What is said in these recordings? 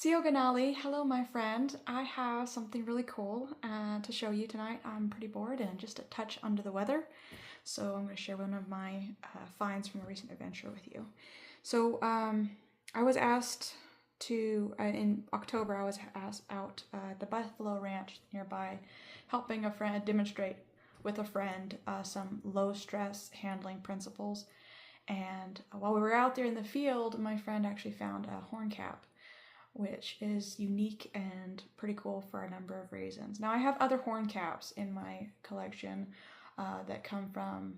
Ganali, hello my friend. I have something really cool to show you tonight. I'm pretty bored and just a touch under the weather, so I'm going to share one of my finds from a recent adventure with you. So I was asked to, in October, I was asked out at the Buffalo Ranch nearby, helping a friend demonstrate with a friend some low stress handling principles. And while we were out there in the field, my friend actually found a horn cap, which is unique and pretty cool for a number of reasons. Now I have other horn caps in my collection that come from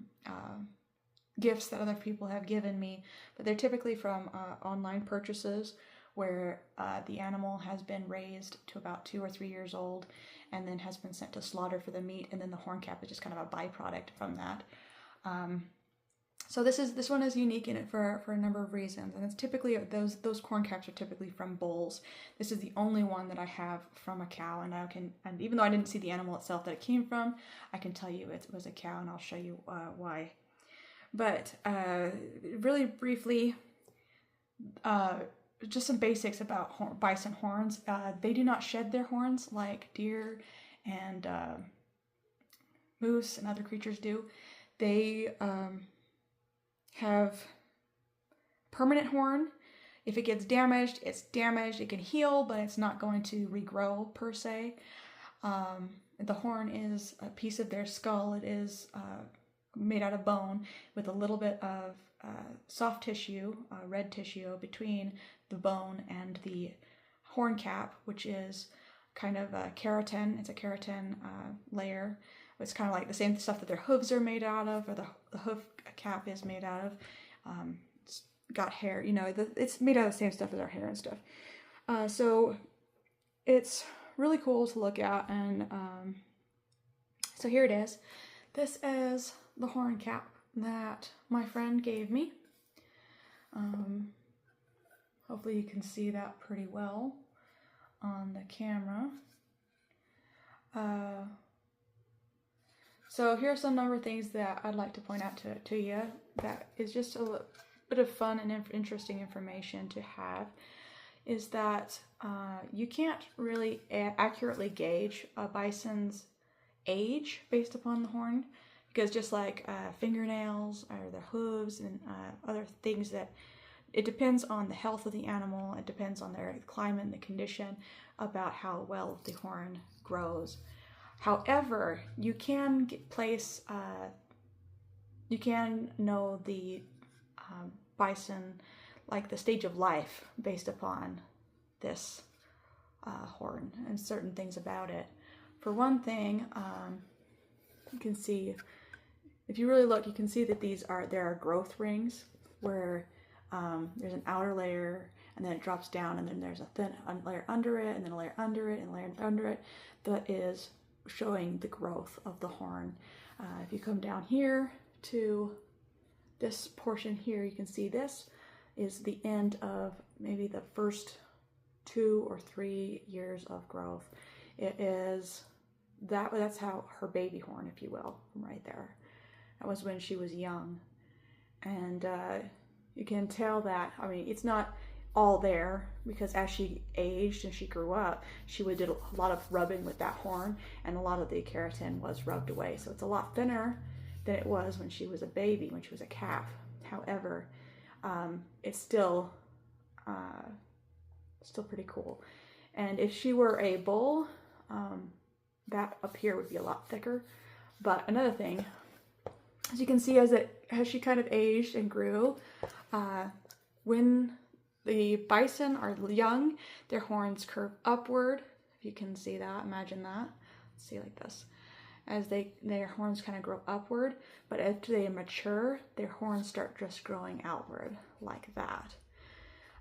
gifts that other people have given me, but they're typically from online purchases where the animal has been raised to about 2 or 3 years old and then has been sent to slaughter for the meat, and then the horn cap is just kind of a byproduct from that. So this one is unique in it for a number of reasons, and it's typically those corn caps are typically from bulls. This is the only one that I have from a cow, and even though I didn't see the animal itself that it came from, I can tell you it was a cow, and I'll show you why. But really briefly, just some basics about bison horns. They do not shed their horns like deer and moose and other creatures do. They have permanent horn. If it gets damaged, it's damaged. It can heal, but it's not going to regrow per se. The horn is a piece of their skull. It is made out of bone with a little bit of soft tissue, red tissue between the bone and the horn cap, which is kind of a keratin. It's a keratin layer. It's kind of like the same stuff that their hooves are made out of, or the hoof cap is made out of. It's got hair, it's made out of the same stuff as our hair and stuff. So it's really cool to look at, and so here it is. This is the horn cap that my friend gave me. Hopefully you can see that pretty well on the camera. So here's some number of things that I'd like to point out to you that is just a bit of fun and interesting information to have, is that you can't really accurately gauge a bison's age based upon the horn, because just like fingernails or their hooves and other things, that it depends on the health of the animal, it depends on their climate and the condition about how well the horn grows. However, you can you can know the bison, like the stage of life, based upon this horn and certain things about it. For one thing, you can see, if you really look, you can see that there are growth rings where there's an outer layer, and then it drops down, and then there's a thin layer under it, and then a layer under it, and a layer under it, that is showing the growth of the horn. If you come down here to this portion here, you can see this is the end of maybe the first 2 or 3 years of growth. That's how her baby horn, if you will, from right there. That was when she was young, and you can tell that, it's not all there, because as she aged and she grew up, she did a lot of rubbing with that horn, and a lot of the keratin was rubbed away. So it's a lot thinner than it was when she was a baby, when she was a calf. However, it's still pretty cool. And if she were a bull, that up here would be a lot thicker. But another thing, as you can see, as she kind of aged and grew, when the bison are young, their horns curve upward. If you can see that, imagine that. Let's see, like this. As their horns kind of grow upward, but as they mature, their horns start just growing outward, like that.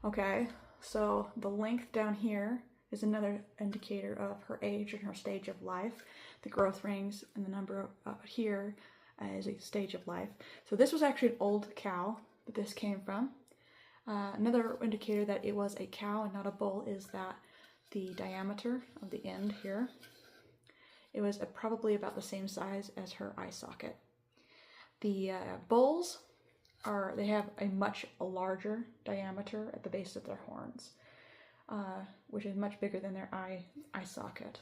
Okay, so the length down here is another indicator of her age and her stage of life. The growth rings and the number here is a stage of life. So this was actually an old cow that this came from. Another indicator that it was a cow and not a bull is that the diameter of the end here, it was probably about the same size as her eye socket. The bulls they have a much larger diameter at the base of their horns. which is much bigger than their eye socket.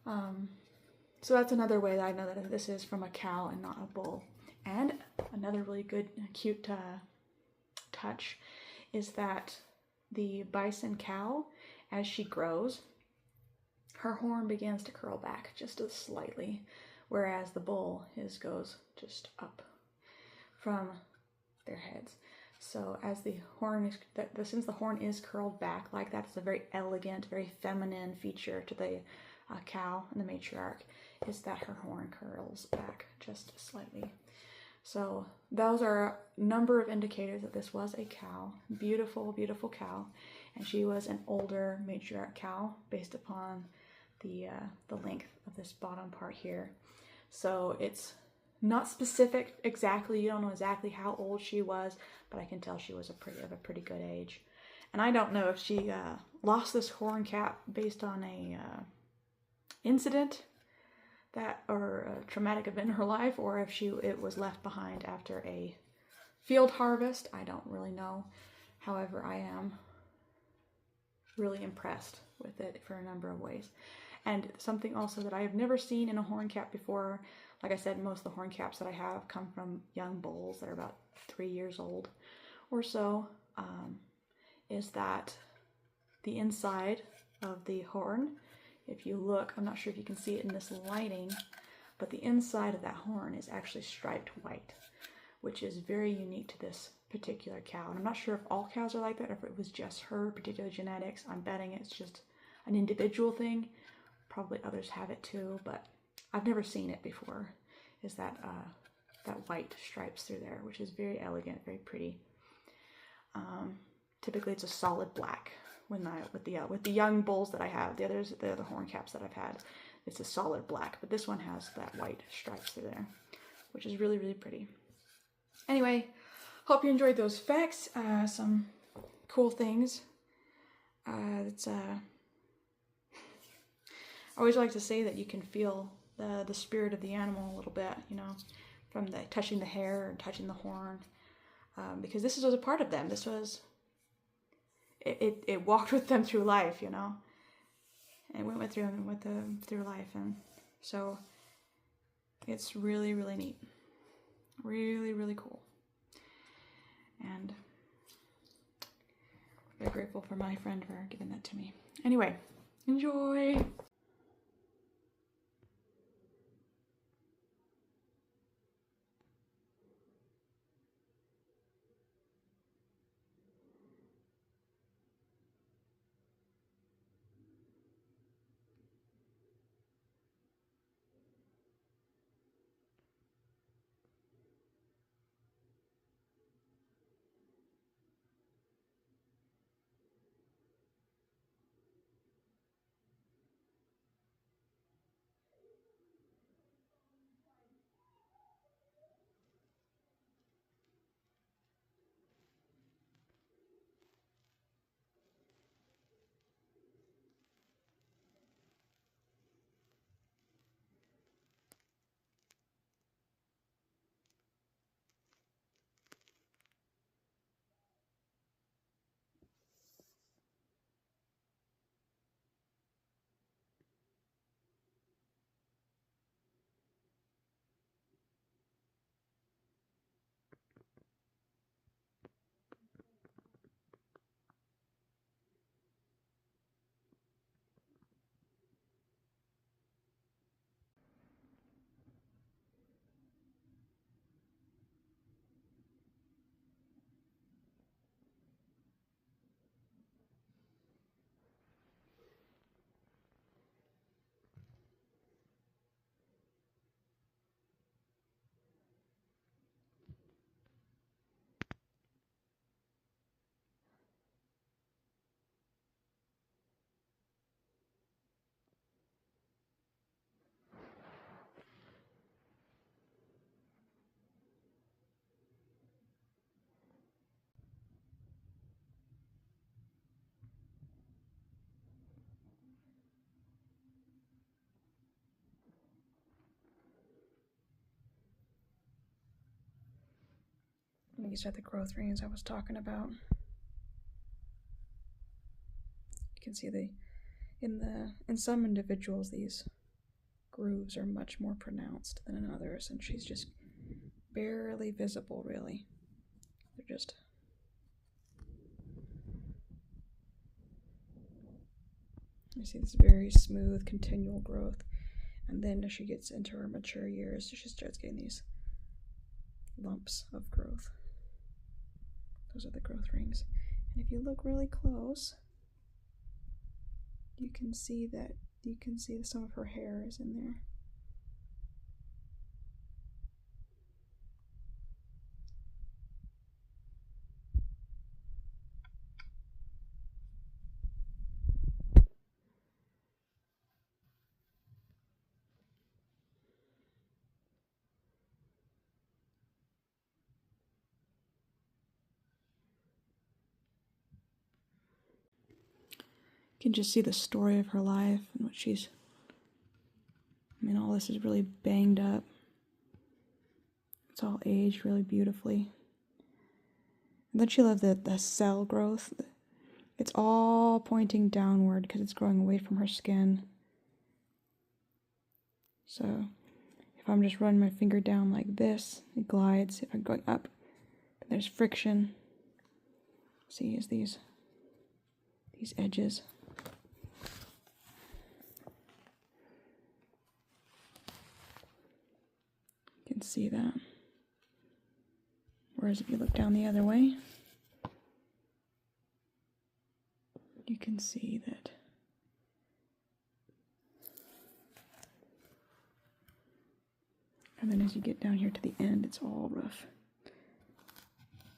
So that's another way that I know that this is from a cow and not a bull. And another really good, cute touch is that the bison cow, as she grows, her horn begins to curl back just slightly, whereas the bull goes just up from their heads. So as the horn since the horn is curled back like that, it's a very elegant, very feminine feature to the cow and the matriarch, is that her horn curls back just slightly. So those are a number of indicators that this was a cow, beautiful, beautiful cow, and she was an older matriarch cow based upon the length of this bottom part here. So it's not specific exactly, you don't know exactly how old she was, but I can tell she was of a pretty good age. And I don't know if she lost this horn cap based on a incident or a traumatic event in her life, or if it was left behind after a field harvest. I don't really know. However, I am really impressed with it for a number of ways. And something also that I have never seen in a horn cap before, like I said, most of the horn caps that I have come from young bulls that are about 3 years old or so, is that the inside of the horn, if you look, I'm not sure if you can see it in this lighting, but the inside of that horn is actually striped white, which is very unique to this particular cow. And I'm not sure if all cows are like that or if it was just her particular genetics. I'm betting it's just an individual thing. Probably others have it too, but I've never seen it before, is that white stripes through there, which is very elegant, very pretty. Typically it's a solid black with the young bulls that I have. The other horn caps that I've had, it's a solid black, but this one has that white stripes through there, which is really, really pretty. Anyway, hope you enjoyed those facts. Some cool things. I always like to say that you can feel the spirit of the animal a little bit, you know, from touching the hair and touching the horn, because this was a part of them. This was, it walked with them through life, you know, and went with them through life, and so it's really, really neat, really, really cool, and very grateful for my friend for giving that to me. Anyway, enjoy. These are the growth rings I was talking about. can see in some individuals these grooves are much more pronounced than in others, and she's just barely visible, really. They're just... You see this very smooth, continual growth, and then as she gets into her mature years, she starts getting these lumps of growth. Those are the growth rings. And if you look really close, you can see that some of her hair is in there. You can just see the story of her life and what she's... I mean, all this is really banged up. It's all aged really beautifully. And then she loved the cell growth. It's all pointing downward because it's growing away from her skin. So if I'm just running my finger down like this, it glides. If I'm going up, there's friction. See, is these edges. You can see that. Whereas if you look down the other way, you can see that and then as you get down here to the end, it's all rough.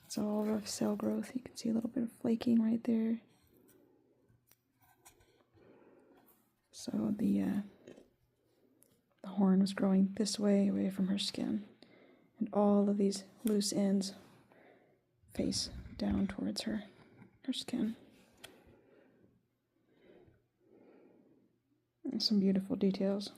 It's all rough cell growth. You can see a little bit of flaking right there. So the horn was growing this way, away from her skin. And all of these loose ends face down towards her skin. And some beautiful details.